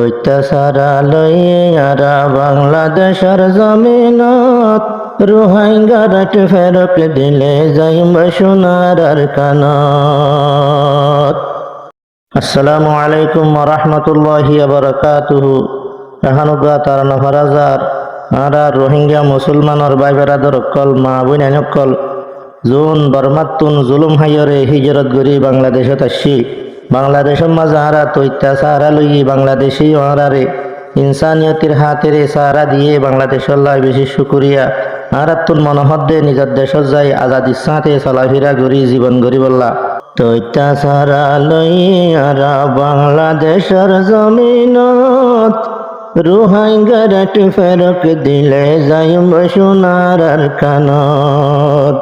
অত্যাচারা লইয়ারা বাংলাদেশের জমিনত রোহিঙ্গারাট ফেরত দিলে যাইব সোনার কানত। আসসালামু আলাইকুম ওয়া রাহমাতুল্লাহি ওয়া বারাকাতুহু। এহানুগা তার নফরাজার আরা রোহিঙ্গা মুসলমানর ভাই বেরাদর অকল মা বোন অকল জোন বর্মাতুন জুলুম হাইয়রে হিজরত গরি বাংলাদেশত আসছি। বাংলাদেশের মাঝে আরা অত্যাচারা লই বাংলাদেশি আরারে ইনসানিয়তির হাতের সারা দিয়ে বাংলাদেশের লাই বেশি শুকুরিয়া আরাতুন মনোহদ্দে নিজের দেশত যাই আজাদ ইচ্ছাতে চলাফেরা করি জীবন গরি বললা। অত্যাচারা লই আরা বাংলাদেশের জমিনত রোহিঙ্গারাট ফেরত দিলে যাইব সোনার কানত।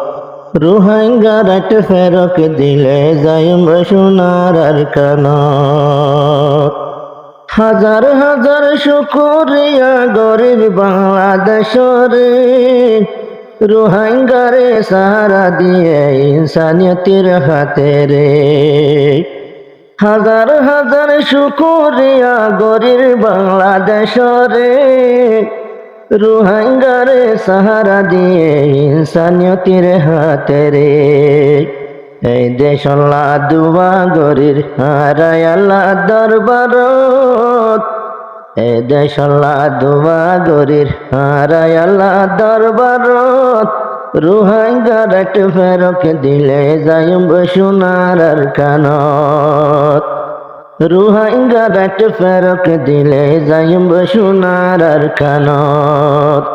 রোহিঙ্গারাট ফেরত দিলে যাইব সোনার কানত। হাজার হাজার শুকরিয়া গরিব বাংলাদেশরে রোহিঙ্গারে সাহারা দিয়ে ইনসানিয়তের হাতেরে। হাজার হাজার শুকরিয়া গরিব বাংলাদেশরে রোহিঙ্গারে সাহারা দিয়ে ইনসানিয়তের হাতেরে। এই দেশলা দুয়া গরির হারায় আল্লাহ দরবারত। এই দেশলা দুয়া গরির হারায় আল্লাহ দরবারত। রোহিঙ্গারাট ফেরত দিলে যাইব সোনার কানত। রোহিঙ্গারাট ফেরত দিলে যাইব সোনার কানত।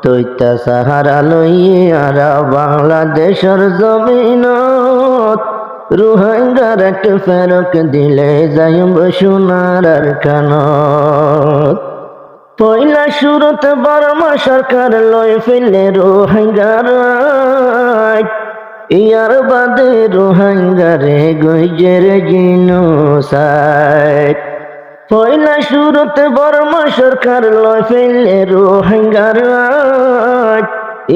অত্যাচারা লইয়ারা বাংলাদেশের জমিনত রোহিঙ্গারাট ফেরত দিলে যাইব সোনার কানত। পয়লা শুরুত বর্মা সরকার লই ফেলে রোহিঙ্গারাট। ইয়ার বাদে রোহিঙ্গারে গইজের জিনোসাইড। পয়লা শুরুত বর্মা সরকার লই ফেলে রোহিঙ্গারাট।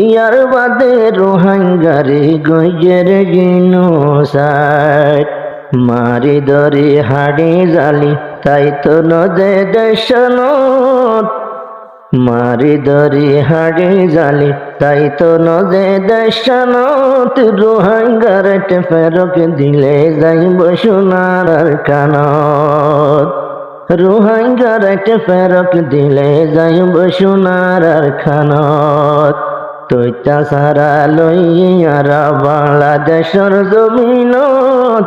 ইয়ার বাদে রোহিঙ্গারে গইজের জিনোসাইড। মারি ধরি হাড়ি জালি তাই তো নদে দেশনত। মারি ধরি হাড়ি জালি তাই তো নদে দেশনত। রোহিঙ্গারাট ফেরত দিলে যাইব সোনার কানত। রোহিঙ্গারাট ফেরত দিলে যাইব সোনার কানত। অত্যাচারা লইয়ারা বাংলাদেশের জমিনত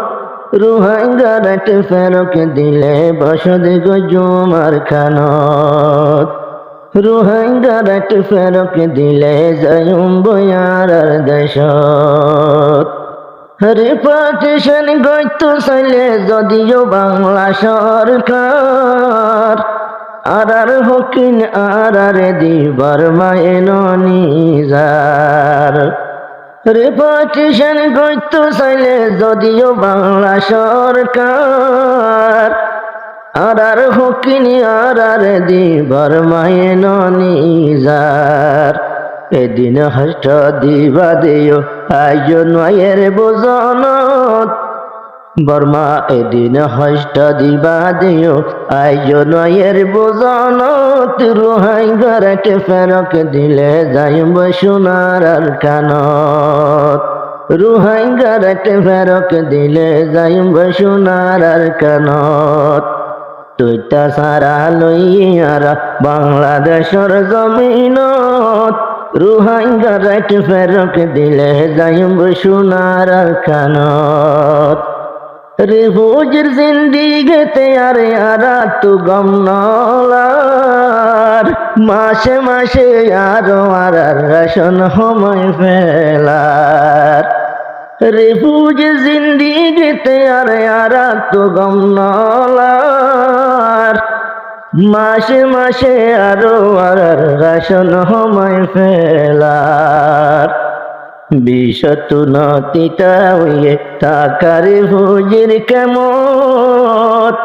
রোহিঙ্গারাট ফেরত দিলে বসত গজুমার খানত। রোহিঙ্গারাট ফেরত দিলে যাইব আর দেশত। রিপার্টিশন গইতো চাইলে যদিও বাংলা সরকার আর হকিন আর দিবার মায়েন নিজার। রিপার্টিশন গইতো চাইলে যদিও বাংলা সরকার আর হকিন আর দিবার মায়েন নিজার। এদিন হষ্ট দিবা দেও আয়োজন মায়ের বোজনত। বর্মা এদিন হষ্ট দিবা দেও আয়োজন মায়ের বোজনত। রোহিঙ্গারাট ফেরত দিলে যাইব সোনার কানত। রোহিঙ্গারাট ফেরত দিলে যাইব সোনার কানত। অত্যাচারা লইয়ারা বাংলাদেশের জমিনত রোহিঙ্গারাট ফেরত দিলে যাইব সোনার কানত। রিফুজির জিন্দিগিতে আরে আরা তো গম নলার। মাসে মাসে আরো আর রেশন সময় ফেলার। রিফুজি জিন্দিগিতে আরে আরা তো গম নলার। মাসে মাসে আরো আর রেশন সময় ফেলার। বিষতুনতিটা হইয়ে থাকার হুজির কেমত।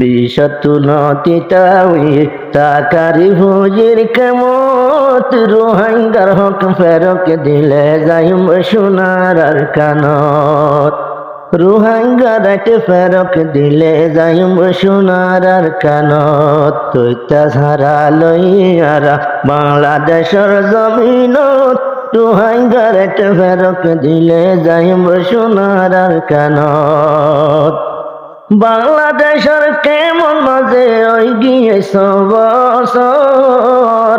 বিষতুনতিটা হইয়ে থাকার হুজির কেমত। রোহিঙ্গার হক ফেরত দিলে যাইব সোনার কানত। রোহিঙ্গারাকে ফেরক দিলে যাইম সোনার আর কানত তৈতা ছাড়া লইয়ারা বাংলাদেশের জমিনত রোহিঙ্গারাকে ফেরক দিলে যাইম সোনার আর কানত বাংলাদেশের কেমন মাঝে ওই গিয়েছ বছর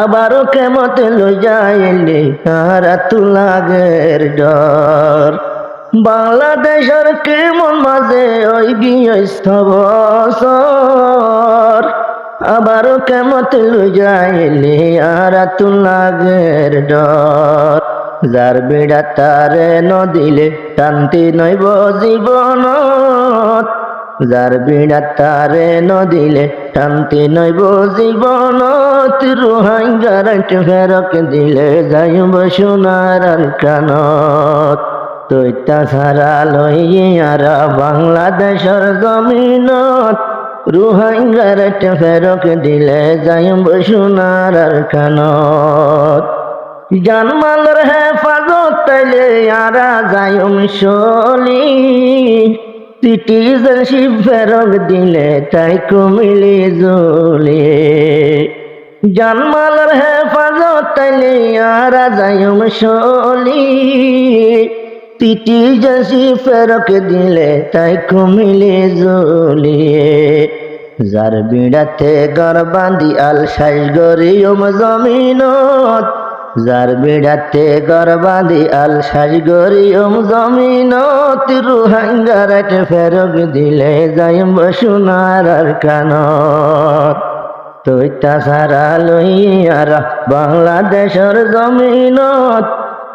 আবারও কেমতে লই যাইলে আর তু লাগের ডর বাংলাদেশের কেমন মাঝে ওই গিয়েছ বছর আবারও কেমতে লই যাইলে আর তু লাগের ডর যার বিড়া তারে নদিলে শান্তি নইব জীবনত যার বিড়া তারে নদিলে শান্তি নইব জীবনত রোহিঙ্গারাকে ফেরক দিলে যাইব সোনার আর কানত তৈতা ছাড়া লইয়ারা বাংলাদেশের জমিনত রোহিঙ্গারাকে ফেরক দিলে যাইব সোনার আর কানত জানমালের হেফাজত তাইলে আরা যাইম সলি সিটিজেনশিপ ফেরক দিলে তাই কুমিলি জুলি জানমালের হেফাজত তাইলে আরা যাইম সলি সিটিজেনশিপ ফেরক দিলে তাই কুমিলি জুলি যার বিড়াতে গর বাঁধি আল সাই গরিয়ম জমিনত যার বিড়াতে গর বাঁধি আল সাই গরিয়ম জমিনত রোহিঙ্গারাকে ফেরক দিলে যাইম সোনার আর কানত তৈতা ছাড়া লইয়ারা বাংলাদেশের জমিনত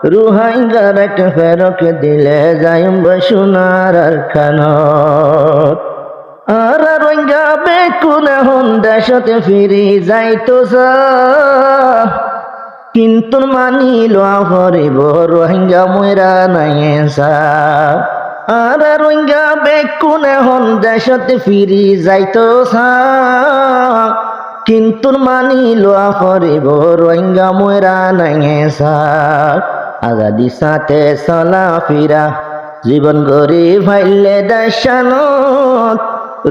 রোহিঙ্গারাকে ফেরক দিলে যাইম সোনার আর কানত আর রোহিঙ্গা বেকুনে হন দেশতে ফিরি যাইতো কিন্তু মানিল হরিব রোহিঙ্গা ময়রা নাইসা আর রোহিঙ্গা বেকুনে হন দেশতে ফিরি যাইতো কিন্তু মানিল হরিব রোহিঙ্গা ময়রা নাইসা আজাদি সাথে চলা ফিরা জীবন গরি ভাইলে দেশানত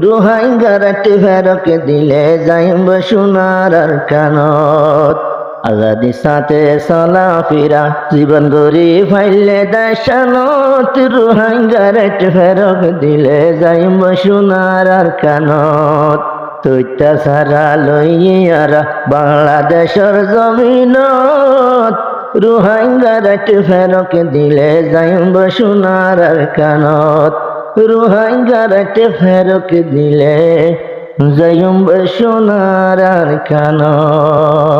রোহিঙ্গারাকে ফেরক দিলে যাইম সোনার আর কানত আজাদি সাথে চলা ফিরা জীবন গরি ভাইলে দেশানত রোহিঙ্গারাকে ফেরক দিলে যাইম সোনার আর কানত তৈতা ছাড়া লইয়ারা বাংলাদেশের জমিনত রোহিঙ্গারাকে ফেরক দিলে যাইম সোনার আর কানত রোহিঙ্গারাকে ফেরক দিলে যাইম সোনার আর কানত।